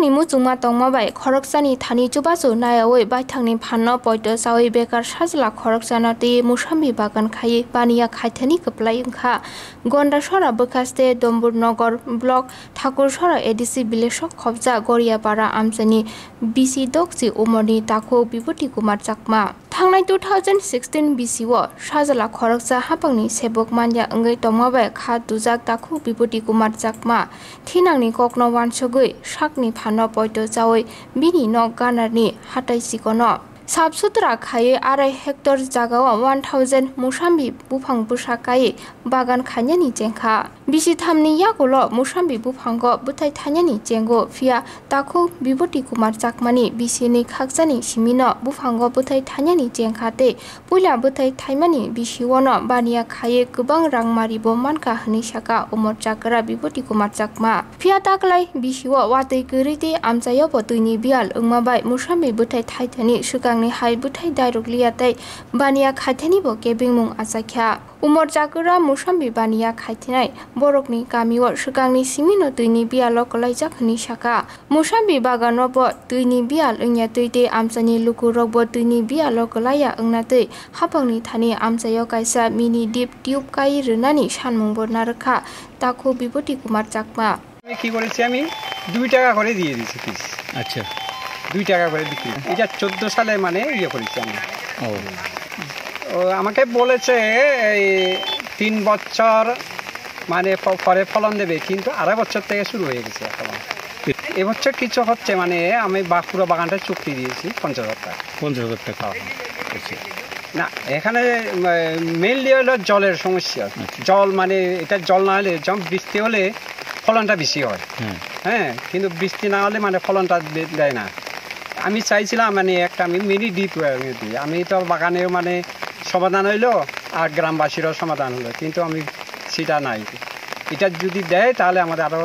sakni muchungma tongmabai khoroksani thani chubasu nayawoi baithangni phanno poito sawi bekar sajla khoroksana te musambi bagan khai baniya khaithani kaplai ungkha gondasora bakaste domburnagar block thakursora edc bileshok khobja goriapara amchani bc dokchi umoni takho bibuti kumar chakma thangnai 2016 bc wo sajla khoroksa hapangni sebok manja angai tongmabai kha dujak takho bibuti kumar chakma thinangni kokno wansogoi sakni phanno poito jawoi bini nok ganarni hatai sikono sabsutra khaye arai hector jagao 1000 musambi bufang busakai bagan khanyani jengkha bisi thamni yakolo musambi bufanggo buthai thanyani jengo fia takho bibuti kumar chakmani bisini khakjani simino bufanggo buthai thanyani jengkhate puila buthai thaimani bisiwono baniya khaye kubang rangmari bo manka hni saka umor chakra bibuti kumar chakma fia taklai bisiwo watei gerite amchayo botuini bial ungmabai musambi buthai thaithani sukang ni hai buthai dairokliatai baniya khaithani bo kebingmung achakha umor chakra musambi baniya khaithinai borokni kamiwo sukangni simino tuini bialo kolaijak hni saka musambi bagano bo tuini bial ungya tuite amchani lukurok bo tuini bialo kolaya ungnatei hapangni thani amchayo kaisa mini deep tube kai runani sanmung bo narakha takho bibuti kumar chakma কি করেছি আমি 2 টাকা করে দিয়ে দিয়েছি piece আচ্ছা 2 টাকা করে বিক্রি এটা 14 সালে মানে ইয়ে করেছি আমি ও আমাকে বলেছে এই 3 বছর মানে পরে ফলন দেবে কিন্তু আড়াই বছর থেকে শুরু হয়ে গেছে এখন এবছর কিছু হচ্ছে মানে আমি পুরো বাগানটা চুক্তি দিয়েছি 50,000 টাকা 50,000 টাকা আচ্ছা না এখানে মেইনলি হলো জলের সমস্যা জল মানে এটা জল না হলে যেমন বৃষ্টি হলে ফলনটা বেশি হয় হ্যাঁ কিন্তু বৃষ্টি না হলে মানে ফলনটা দেয় না আমি চাইছিলাম মানে একটা আমি মিনি ডিপ দিই আমি তো বাগানের মানে সমাধান হইলো আর গ্রামবাসীরও সমাধান হলো কিন্তু আমি সেটা নাই এটা যদি দেয় তাহলে আমাদের আরও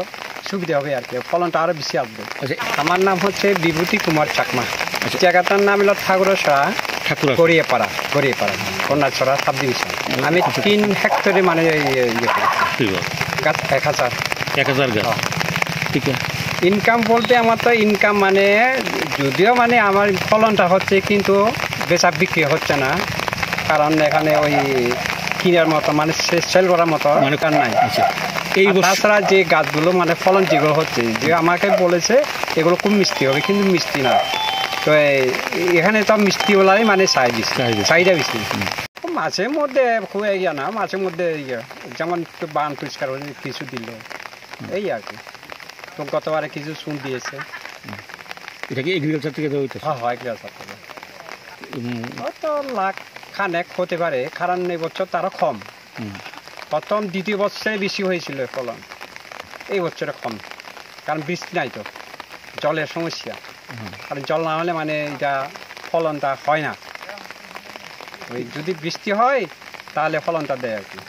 সুবিধা হবে আর কি ফলনটা আরও বেশি আসবে আমার নাম হচ্ছে বিভূতি কুমার চাকমা জায়গাটার নাম হলো ঠাকুরসরা গড়িয়াপাড়া কন্যাছড়া সাব ডিভিশন আমি 3 হেক্টরে মানে ইয়ে করি গাছ 1000 গাছ ঠিক আছে ইনকাম বলতে আমার তো ইনকাম মানে যদিও মানে আমার ফলনটা হচ্ছে কিন্তু বেচা বিক্রি হচ্ছে না কারণ এখানে ওই কিনার মতো মানে সেল করার মতো মানে কার নাই এই তাছাড়া যে গাছগুলো মানে ফলন যেগুলো হচ্ছে যে আমাকে বলেছে এগুলো খুব মিষ্টি হবে কিন্তু মিষ্টি না তো এখানে তো মিষ্টিওয়ালাই মানে চাহিদা বেশি মাঝে মধ্যে খুব ইয়া না মাঝে মধ্যে যেমন একটু বান পরিষ্কার হলে কিছু দিল এই আর কি তো গতবারে কিছু শুন দিয়েছে এটা কি এগ্রিকালচার থেকে হইতো হ্যাঁ এগ্রিকালচার থেকে তো লাখ খানেক হতে পারে কারণ এই বছর তারও কম প্রথম দ্বিতীয় বছরে বেশি হয়েছিল ফলন এই বছরে কম কারণ বৃষ্টি নাই তো জলের সমস্যা কারণ জল না হলে মানে এটা ফলনটা হয় না ওই যদি বৃষ্টি হয় তাহলে ফলনটা দেয় আর কি